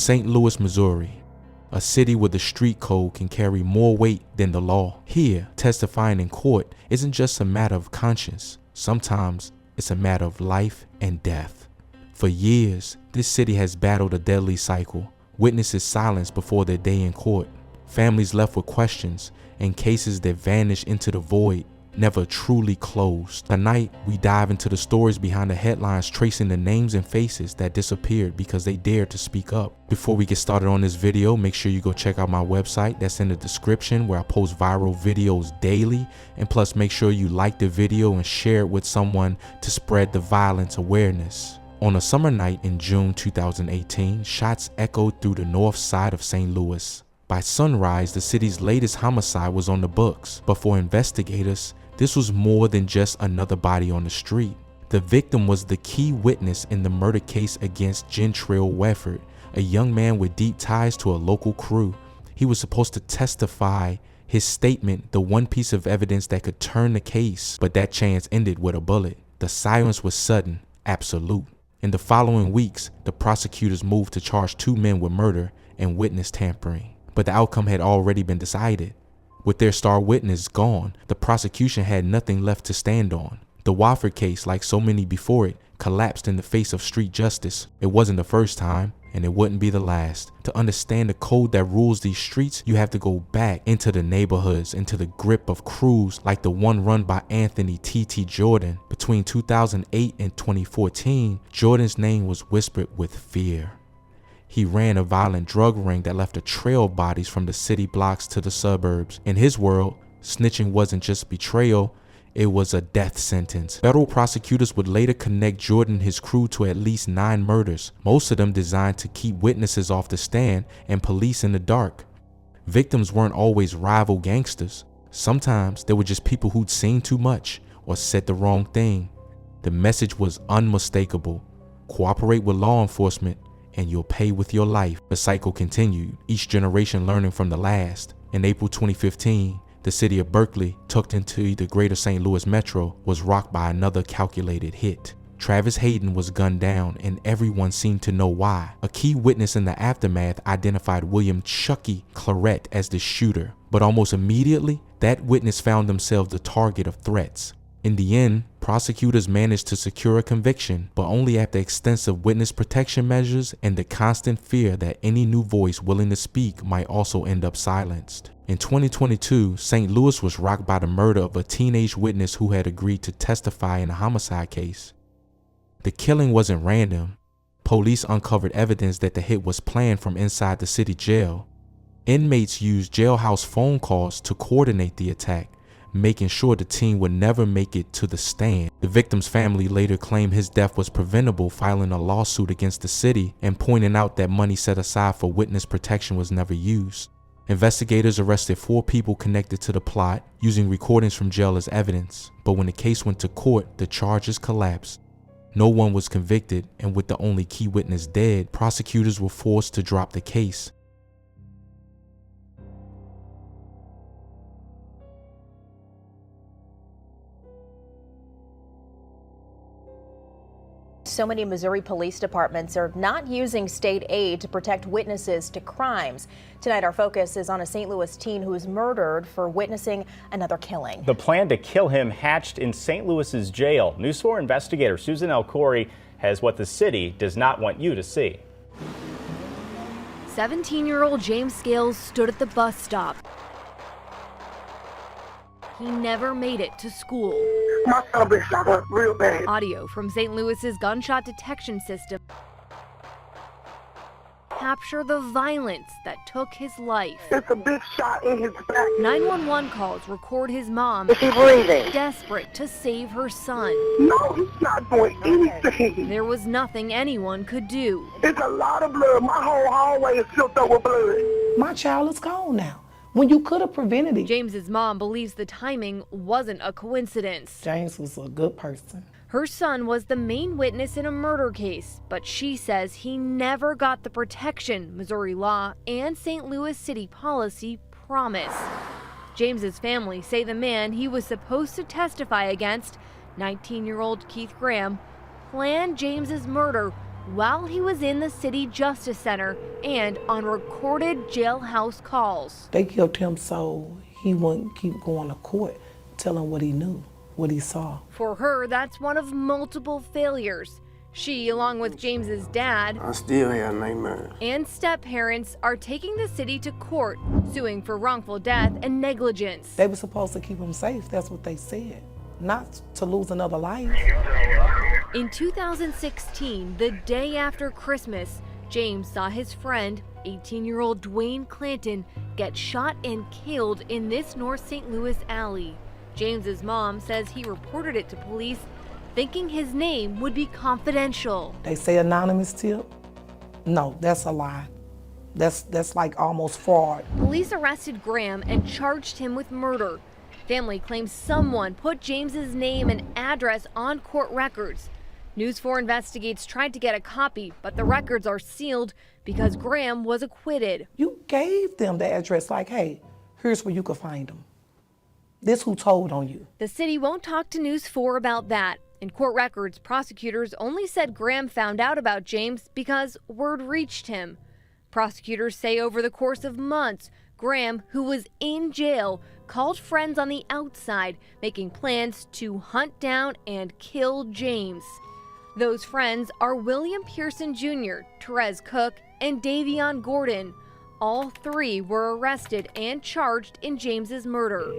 St. Louis, Missouri, a city where the street code can carry more weight than the law. Here, testifying in court isn't just a matter of conscience. Sometimes it's a matter of life and death. For years, this city has battled a deadly cycle. Witnesses silenced before their day in court, families left with questions, and cases that vanish into the void, never truly closed. Tonight, we dive into the stories behind the headlines, tracing the names and faces that disappeared because they dared to speak up. Before we get started on this video, make sure you go check out my website that's in the description, where I post viral videos daily. And plus, make sure you like the video and share it with someone to spread the violence awareness. On a summer night in June 2018, shots echoed through the north side of St. Louis. By sunrise, the city's latest homicide was on the books, but for investigators, this was more than just another body on the street. The victim was the key witness in the murder case against Gentrail Wafford, a young man with deep ties to a local crew. He was supposed to testify, his statement the one piece of evidence that could turn the case, but that chance ended with a bullet. The silence was sudden, absolute. In the following weeks, the prosecutors moved to charge 2 men with murder and witness tampering, but the outcome had already been decided. With their star witness gone, the prosecution had nothing left to stand on. The Wafford case, like so many before it, collapsed in the face of street justice. It wasn't the first time, and it wouldn't be the last. To understand the code that rules these streets, you have to go back into the neighborhoods, into the grip of crews like the one run by Anthony T.T. Jordan. Between 2008 and 2014, Jordan's name was whispered with fear. He ran a violent drug ring that left a trail of bodies from the city blocks to the suburbs. In his world, snitching wasn't just betrayal, it was a death sentence. Federal prosecutors would later connect Jordan and his crew to at least 9 murders, most of them designed to keep witnesses off the stand and police in the dark. Victims weren't always rival gangsters. Sometimes they were just people who'd seen too much or said the wrong thing. The message was unmistakable: cooperate with law enforcement and you'll pay with your life. The cycle continued, each generation learning from the last. In April 2015, the city of Berkeley, tucked into the greater St. Louis metro, was rocked by another calculated hit. Travis Hayden was gunned down, and everyone seemed to know why. A key witness in the aftermath identified William "Chucky" Claret as the shooter, but almost immediately, that witness found themselves the target of threats. In the end, prosecutors managed to secure a conviction, but only after extensive witness protection measures and the constant fear that any new voice willing to speak might also end up silenced. In 2022, St. Louis was rocked by the murder of a teenage witness who had agreed to testify in a homicide case. The killing wasn't random. Police uncovered evidence that the hit was planned from inside the city jail. Inmates used jailhouse phone calls to coordinate the attack, making sure the team would never make it to the stand. The victim's family later claimed his death was preventable, filing a lawsuit against the city and pointing out that money set aside for witness protection was never used. Investigators arrested 4 people connected to the plot, using recordings from jail as evidence, but when the case went to court, the charges collapsed. No one was convicted, and with the only key witness dead, prosecutors were forced to drop the case. So many Missouri police departments are not using state aid to protect witnesses to crimes. Tonight, our focus is on a St. Louis teen who was murdered for witnessing another killing. The plan to kill him hatched in St. Louis's jail. News 4 investigator Susan L. Corey has what the city does not want you to see. 17-year-old James Scales stood at the bus stop. He never made it to school. My son been shot up real bad. Audio from St. Louis's gunshot detection system capture the violence that took his life. It's a big shot in his back. 911 calls record his mom, Is he breathing? desperate to save her son. No, he's not doing anything. There was nothing anyone could do. It's a lot of blood. My whole hallway is filled up with blood. My child is gone now, when you could have prevented it. James's mom believes the timing wasn't a coincidence. James was a good person. Her son was the main witness in a murder case, but she says he never got the protection Missouri law and St. Louis city policy promise. James's family say the man he was supposed to testify against, 19-year-old Keith Graham, planned James's murder while he was in the City Justice Center and on recorded jailhouse calls. They killed him so he wouldn't keep going to court, telling what he knew, what he saw. For her, that's one of multiple failures. She, along with James's dad, I still have nightmares. and step-parents are taking the city to court, suing for wrongful death and negligence. They were supposed to keep him safe, that's what they said, not to lose another life. In 2016, the day after Christmas, James saw his friend, 18-year-old Dwayne Clanton, get shot and killed in this North St. Louis alley. James's mom says he reported it to police, thinking his name would be confidential. They say anonymous tip. No, that's a lie. That's like almost fraud. Police arrested Graham and charged him with murder. Family claims someone put James's name and address on court records. News 4 Investigates tried to get a copy, but the records are sealed because Graham was acquitted. You gave them the address like, hey, here's where you can find them. This who told on you. The city won't talk to News 4 about that. In court records, prosecutors only said Graham found out about James because word reached him. Prosecutors say over the course of months, Graham, who was in jail, called friends on the outside, making plans to hunt down and kill James. Those friends are William Pearson Jr., Therese Cook, and Davion Gordon. All three were arrested and charged in James's murder.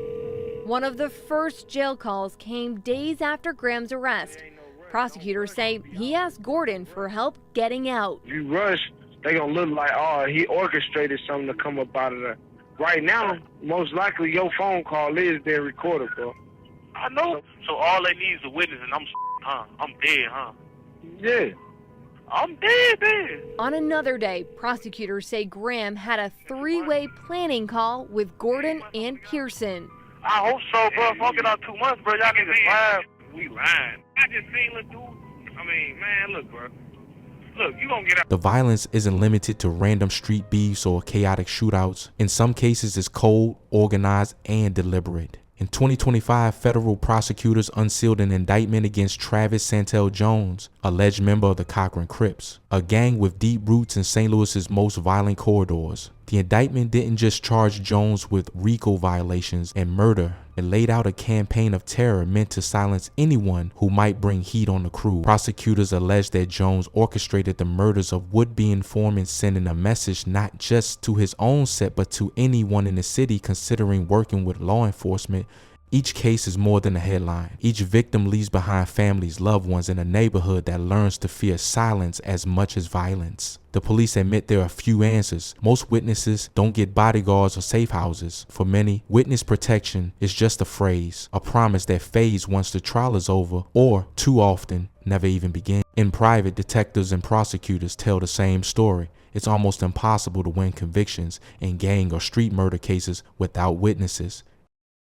One of the first jail calls came days after Graham's arrest. Prosecutors say he asked Gordon for help getting out. If you rush, they gonna look like, oh, he orchestrated something to come up out of there. Right now, most likely your phone call is being recorded, bro. I know. So all they need is a witness, and I'm dead, huh? Yeah. I'm dead. On another day, prosecutors say Graham had a three-way planning call with Gordon and Pearson. I hope so, bro. If I get out 2 months, bro, y'all niggas lying. We lying. I just seen little dude. I mean, man, look, bro. Look, you gonna get out. The violence isn't limited to random street beefs or chaotic shootouts. In some cases, it's cold, organized, and deliberate. In 2025, federal prosecutors unsealed an indictment against Travis Santel Jones, alleged member of the Cochran Crips, a gang with deep roots in St. Louis's most violent corridors. The indictment didn't just charge Jones with RICO violations and murder. It laid out a campaign of terror meant to silence anyone who might bring heat on the crew. Prosecutors alleged that Jones orchestrated the murders of would-be informants, sending a message not just to his own set but to anyone in the city considering working with law enforcement. Each case is more than a headline. Each victim leaves behind families, loved ones, and a neighborhood that learns to fear silence as much as violence. The police admit there are few answers. Most witnesses don't get bodyguards or safe houses. For many, witness protection is just a phrase, a promise that fades once the trial is over, or, too often, never even begins. In private, detectives and prosecutors tell the same story. It's almost impossible to win convictions in gang or street murder cases without witnesses.